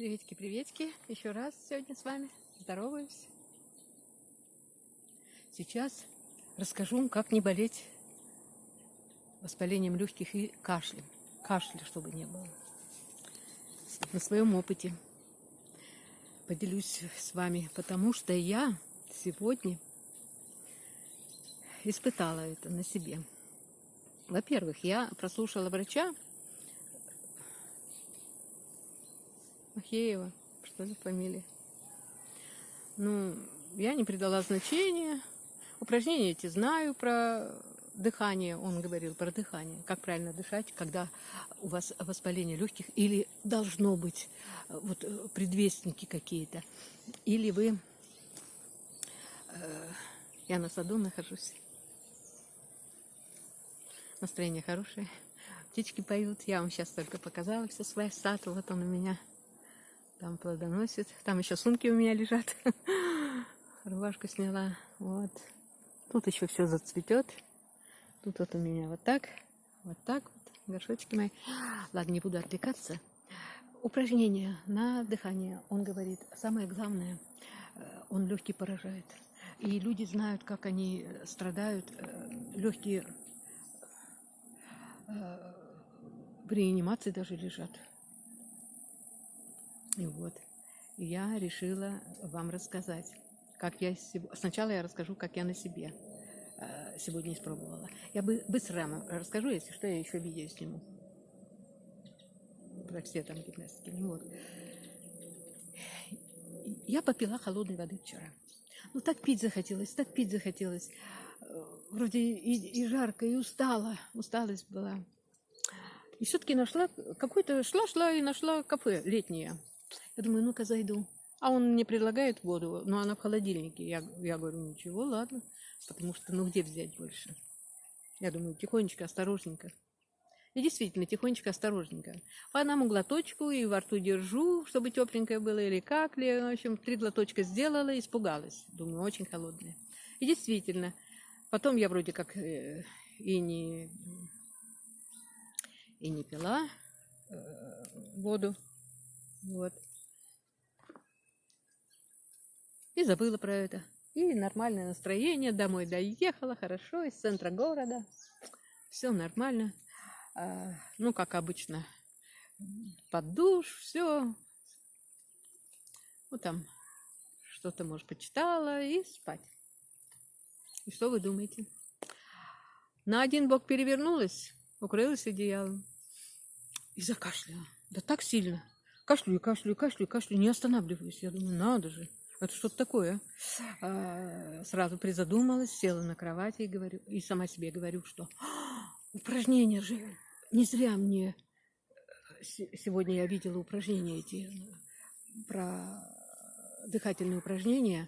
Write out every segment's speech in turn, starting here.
Приветики, приветики. Еще раз сегодня с вами здороваюсь. Сейчас расскажу вам, как не болеть воспалением легких и кашлем. Кашля, чтобы не было. На своем опыте поделюсь с вами, потому что я сегодня испытала это на себе. Во-первых, я прослушала врача Махеева, что ли, фамилия. Я не придала значения. Упражнения эти знаю про дыхание. Он говорил про дыхание. Как правильно дышать, когда у вас воспаление легких. Или должно быть предвестники какие-то. Или вы... Я на саду нахожусь. Настроение хорошее. Птички поют. Я вам сейчас только показала все свой сад. Вот он у меня там плодоносит. Там еще сумки у меня лежат. Рубашку сняла. Вот. Тут еще все зацветет. Тут вот у меня вот так вот, горшочки мои. Ладно, не буду отвлекаться. Упражнение на дыхание. Он говорит, самое главное, он легкие поражает. И люди знают, как они страдают. Легкие в реанимации даже лежат. И вот. И я решила вам рассказать. Сначала я расскажу, как я на себе сегодня испробовала. Я быстро расскажу, если что, я еще видео сниму. Про все там гимнастики. Я попила холодной воды вчера. Так пить захотелось. Вроде и жарко, и устала. Усталость была. И все-таки нашла шла и нашла кафе летнее. Я думаю, ну-ка зайду. А он мне предлагает воду, но она в холодильнике. Я говорю, ничего, ладно. Потому что, где взять больше? Я думаю, тихонечко, осторожненько. И действительно, тихонечко, осторожненько. По одному глоточку и во рту держу, чтобы тепленькое было или как ли. В общем, 3 глоточка сделала, испугалась. Думаю, очень холодное. И действительно, потом я вроде как и не пила воду. Вот. И забыла про это. И нормальное настроение. Домой доехала, хорошо, из центра города. Все нормально. Как обычно, под душ, все. Там что-то, может, почитала и спать. И что вы думаете? На один бок перевернулась, укрылась одеялом и закашляла. Да так сильно. Кашлю, не останавливаюсь. Я думаю, надо же. Это что-то такое. Сразу призадумалась, села на кровати и сама себе говорю, что упражнения же не зря мне сегодня я видела упражнения эти про дыхательные упражнения,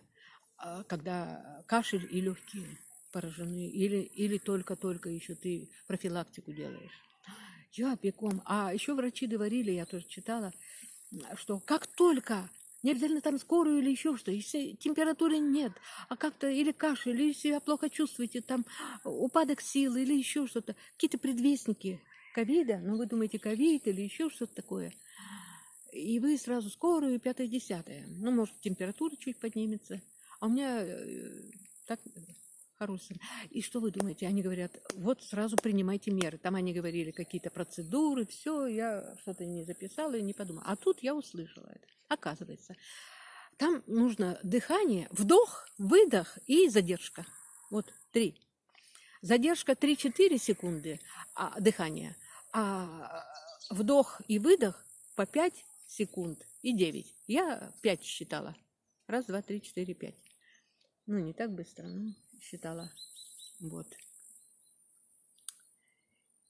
когда кашель и легкие поражены, или только еще ты профилактику делаешь. Я бегом. А еще врачи говорили, я тоже читала, что как только, не обязательно там скорую или еще что, если температуры нет, а как-то или кашель, или себя плохо чувствуете, там упадок сил или еще что-то, какие-то предвестники ковида, вы думаете ковид или еще что-то такое, и вы сразу скорую, 5-10. Может, температура чуть поднимется, а у меня так хорошая. И что вы думаете? Они говорят, вот сразу принимайте меры. Там они говорили какие-то процедуры, все, я что-то не записала и не подумала. А тут я услышала это. Оказывается, там нужно дыхание, вдох, выдох и задержка. 3. Задержка 3-4 секунды дыхания, а вдох и выдох по 5 секунд и 9. Я 5 считала. 1, 2, 3, 4, 5. Не так быстро, считала.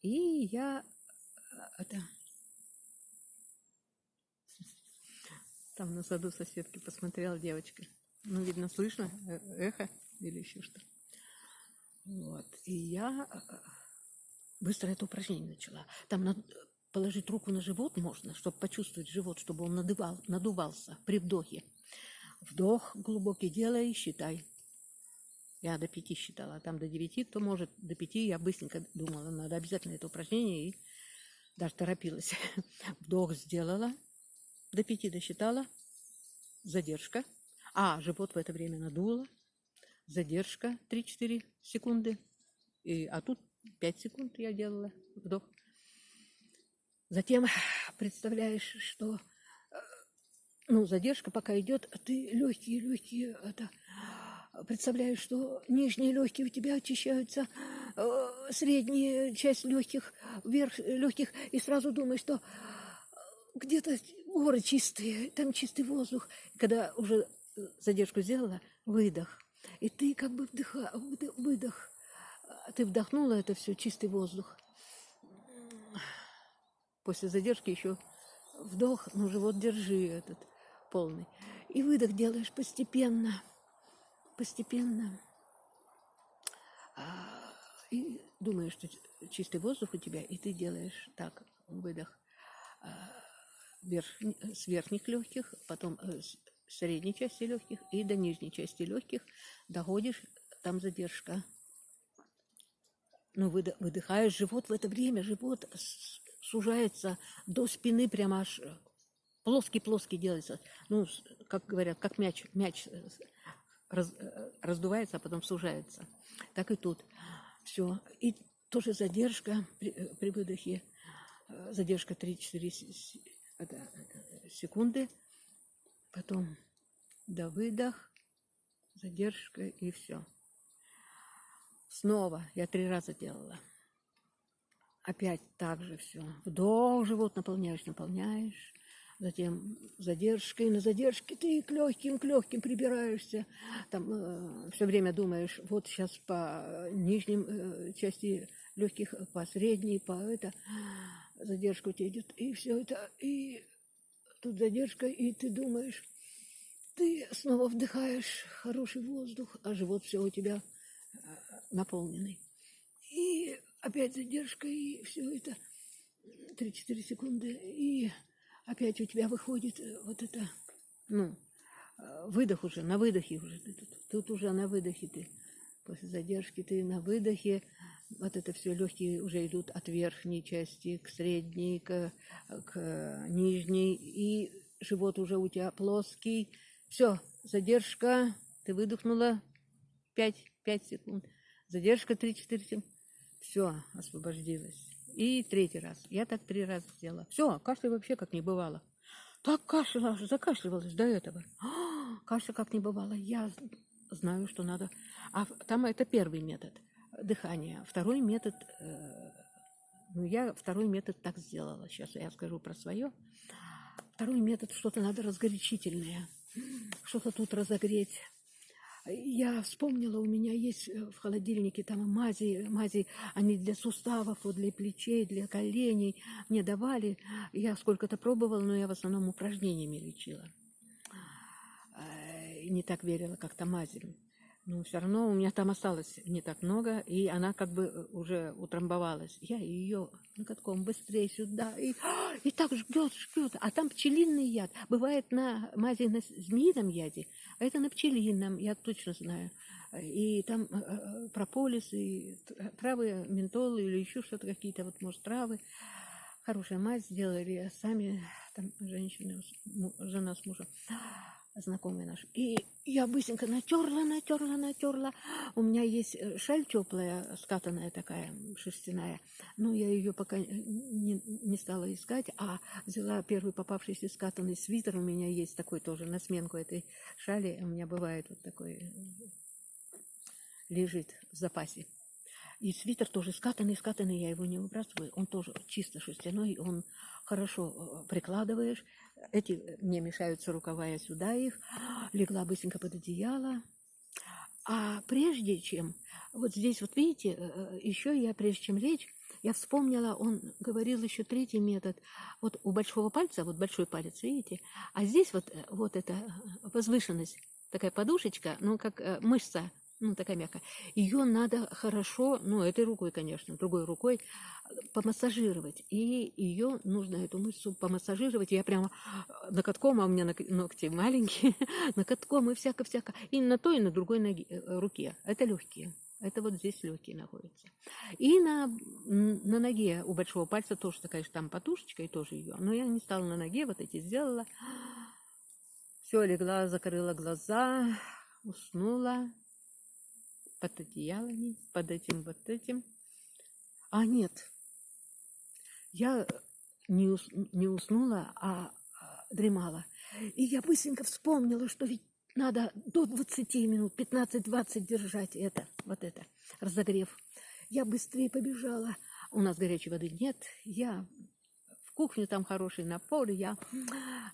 И я там на саду соседки посмотрела девочка. Видно, слышно эхо или еще что. И я быстро это упражнение начала. Там надо положить руку на живот можно, чтобы почувствовать живот, чтобы он надувался при вдохе. Вдох глубокий делай и считай. Я до 5 считала, а там до 9, кто может, до 5 я быстренько думала, надо обязательно это упражнение, и даже торопилась. Вдох сделала, до 5 досчитала, задержка. А, живот в это время надуло, задержка 3-4 секунды. А тут 5 секунд я делала вдох. Затем представляешь, что задержка пока идет, ты легкие, представляешь, что нижние легкие у тебя очищаются, средняя часть легких, верх легких, и сразу думаешь, что где-то горы чистые, там чистый воздух. Когда уже задержку сделала, выдох. И ты как бы выдох. Ты вдохнула это все, чистый воздух. После задержки еще вдох, живот держи этот полный. И выдох делаешь постепенно. И думаешь, что чистый воздух у тебя, и ты делаешь так, выдох с верхних легких, потом с средней части легких и до нижней части легких доходишь, там задержка. Выдыхаешь, живот в это время, живот сужается до спины, прямо аж плоский делается. Как говорят, как мяч раздувается, а потом сужается. Так и тут. Все. И тоже задержка при выдохе. Задержка 3-4 секунды. Потом до выдох, задержка и все. Снова я 3 раза делала. Опять так же все. Вдох, живот наполняешь. Затем задержкой, на задержке ты к легким прибираешься. Там все время думаешь, вот сейчас по нижним части легких, по средней, задержка у тебя идет. И все это, и тут задержка, и ты думаешь, ты снова вдыхаешь хороший воздух, а живот все у тебя наполненный. И опять задержка, и все это 3-4 секунды, и опять у тебя выходит вот это, выдох уже, на выдохе уже. Тут уже на выдохе ты, после задержки ты на выдохе, вот это все легкие уже идут от верхней части к средней, к нижней, и живот уже у тебя плоский. Все, задержка, ты выдохнула 5 секунд, задержка 3-4 секунды, все, освободилась. И 3-й раз. Я так 3 раза сделала. Все, кашля вообще как не бывало. Так кашляла, закашливалась до этого. Кашля как не бывало. Я знаю, что надо. А там это первый метод дыхания. Второй метод, я второй метод так сделала. Сейчас я скажу про свое. Второй метод, что-то надо разгорячительное. Что-то тут разогреть. Я вспомнила, у меня есть в холодильнике там мази, они для суставов, вот для плечей, для коленей. Мне давали, я сколько-то пробовала, но я в основном упражнениями лечила. Не так верила как-то мазям. Но все равно у меня там осталось не так много, и она как бы уже утрамбовалась. Я ее катком быстрее сюда, и так жгет. А там пчелиный яд. Бывает на мази на змеином яде, а это на пчелином, я точно знаю. И там прополис, и травы, ментолы или еще что-то, какие-то, вот, может, травы. Хорошая мазь сделали, сами там женщины, жена с мужем, знакомые наши. И я быстренько натерла. У меня есть шаль теплая, скатанная такая, шерстяная. Но я ее пока не стала искать, а взяла первый попавшийся скатанный свитер. У меня есть такой тоже на сменку этой шали. У меня бывает вот такой, лежит в запасе. И свитер тоже скатанный, я его не выбрасываю. Он тоже чисто шерстяной, он хорошо прикладываешь. Эти мне мешаются рукава, я сюда их. Легла быстренько под одеяло. А прежде чем, вот здесь вот видите, еще я, прежде чем лечь, я вспомнила, он говорил еще 3-й метод. Вот у большого пальца, вот большой палец, видите, а здесь вот эта возвышенность, такая подушечка, как мышца, такая мягкая. Ее надо хорошо, этой рукой, конечно, другой рукой помассажировать. И ее нужно, эту мышцу, помассажировать. Я прямо накатком, а у меня ногти маленькие, накатком и всяко. И на той, и на другой руке. Это легкие. Это вот здесь легкие находятся. И на ноге у большого пальца тоже такая же там подушечка, и тоже ее. Но я не стала на ноге, вот эти сделала. Все, легла, закрыла глаза, уснула под одеялами, под этим, вот этим. А нет, я не уснула, а дремала. И я быстренько вспомнила, что ведь надо до 20 минут, 15-20 держать это, вот это, разогрев. Я быстрее побежала. У нас горячей воды нет. Я в кухню, там хороший напор. Я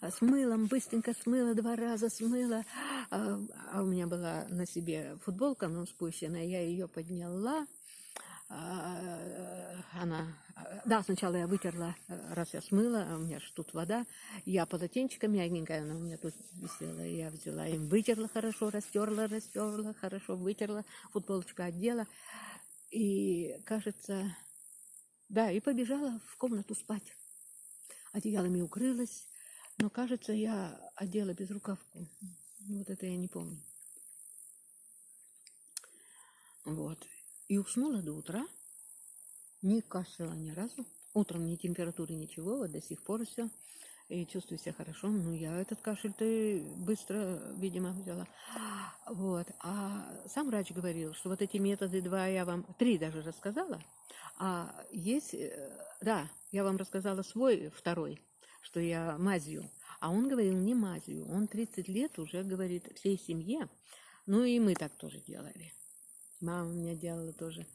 с мылом, быстренько смыла, 2 раза смыла. А у меня была на себе футболка, но спущенная. Я ее подняла. Да, сначала я вытерла, раз я смыла, а у меня же тут вода, я полотенчиком мягенькая, она у меня тут висела, я взяла им, вытерла хорошо, растерла хорошо, вытерла, футболочку одела, и, кажется, да, и побежала в комнату спать. Одеялами укрылась, но, кажется, я одела безрукавку, вот это я не помню. Вот. И уснула до утра, не кашляла ни разу. Утром ни температуры, ничего, вот до сих пор все. И чувствую себя хорошо. Ну, я этот кашель-то быстро, видимо, взяла. Вот. А сам врач говорил, что вот эти методы 2 я вам, 3 даже рассказала. А есть, да, я вам рассказала свой второй, что я мазью. А он говорил не мазью. Он 30 лет уже говорит всей семье. Ну, и мы так тоже делали. Мама у меня делала тоже.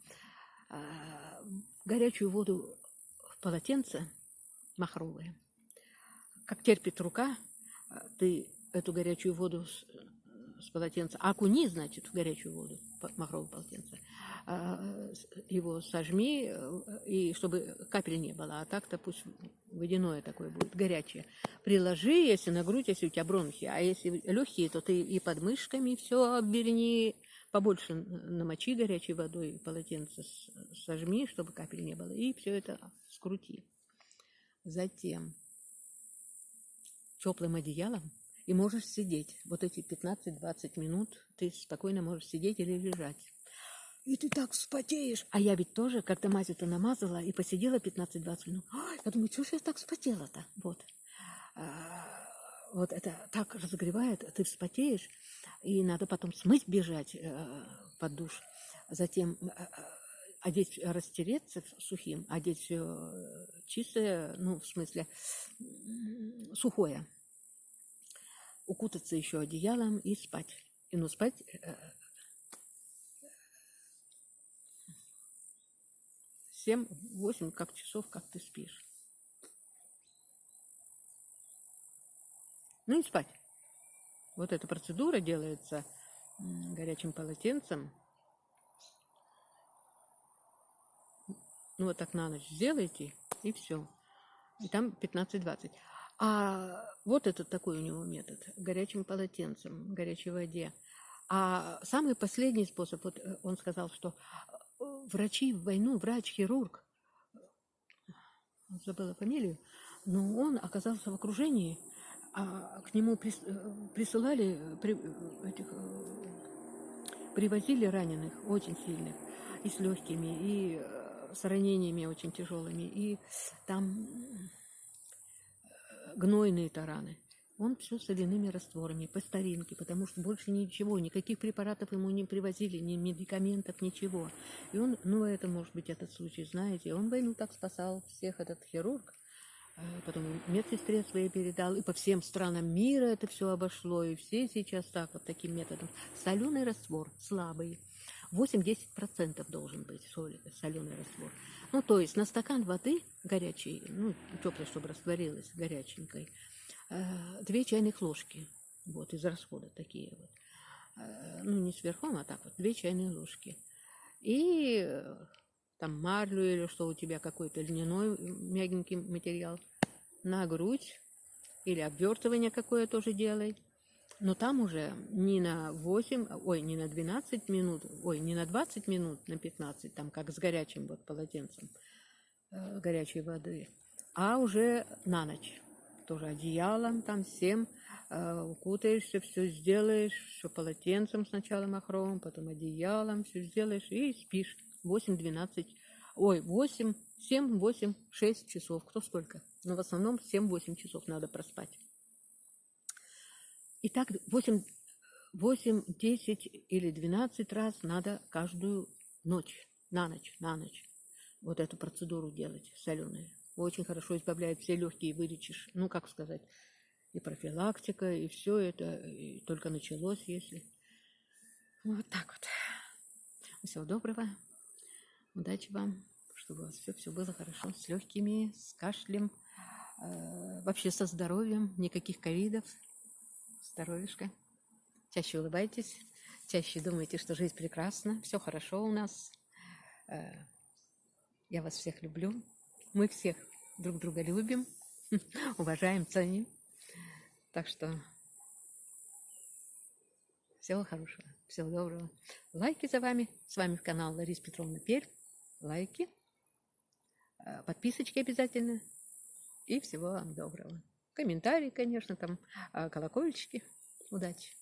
Горячую воду в полотенце махровое. Как терпит рука, ты эту горячую воду с полотенца окуни, значит, в горячую воду, махровое полотенце, его сожми, и чтобы капель не было, а так-то пусть водяное такое будет, горячее. Приложи, если на грудь, если у тебя бронхи, а если легкие, то ты и под мышками все обверни, побольше намочи горячей водой, полотенце сожми, чтобы капель не было, и все это скрути. Затем теплым одеялом, и можешь сидеть. Вот эти 15-20 минут ты спокойно можешь сидеть или лежать. И ты так вспотеешь. А я ведь тоже, когда мазью-то намазала и посидела 15-20 минут. Я думаю, что ж я так вспотела-то? Вот. Вот это так разогревает, ты вспотеешь, и надо потом смыть, бежать под душ. Затем одеть, растереться сухим, одеть все чистое, ну, в смысле, сухое. Укутаться еще одеялом и спать. И ну спать 7-8 как часов, как ты спишь. Ну и спать. Вот эта процедура делается горячим полотенцем. Ну вот так на ночь сделайте, и все. И там 15-20. А вот этот такой у него метод. Горячим полотенцем, в горячей воде. А самый последний способ, вот он сказал, что врачи в войну, врач-хирург, забыла фамилию, но он оказался в окружении, а к нему присылали, привозили раненых, очень сильных, и с легкими, и с ранениями очень тяжелыми, и там гнойные-то раны. Он все соляными растворами, по старинке, потому что больше ничего, никаких препаратов ему не привозили, ни медикаментов, ничего. И он, ну, это может быть этот случай, знаете, он войну так спасал всех, этот хирург, потом медсестре своей передал, и по всем странам мира это все обошло, и все сейчас так, вот таким методом. Соленый раствор, слабый, 8-10% должен быть соленый раствор. Ну, то есть на стакан воды горячей, ну, теплой, чтобы растворилась, горяченькой, 2 чайных ложки, вот, из расхода такие вот. Ну, не сверху, а так вот, 2 чайные ложки. И там марлю или что у тебя, какой-то льняной мягенький материал, на грудь, или обвертывание какое тоже делай. Но там уже не на 8, не на 12 минут, не на 20 минут, на 15, там как с горячим вот полотенцем горячей воды, а уже на ночь. Тоже одеялом, там всем укутаешься, все сделаешь, все полотенцем сначала махровым, потом одеялом, все сделаешь и спишь 8-12, ой, 8, 7, 8, 6 часов, кто сколько. Но в основном 7-8 часов надо проспать. И так 8, 10 или 12 раз надо каждую ночь, на ночь вот эту процедуру делать соленые. Очень хорошо избавляет все легкие, вылечишь, ну, как сказать, и профилактика, и все это и только началось, если. Вот так вот. Всего доброго. Удачи вам, чтобы у вас все было хорошо, с легкими, с кашлем, вообще со здоровьем, никаких ковидов, здоровишко. Чаще улыбайтесь, чаще думайте, что жизнь прекрасна, все хорошо у нас. Я вас всех люблю. Мы всех друг друга любим, уважаем, ценим. Так что всего хорошего, всего доброго. Лайки за вами. С вами канал Лариса Петровна Пермь. Лайки, подписочки обязательно. И всего вам доброго. Комментарии, конечно, там, колокольчики. Удачи.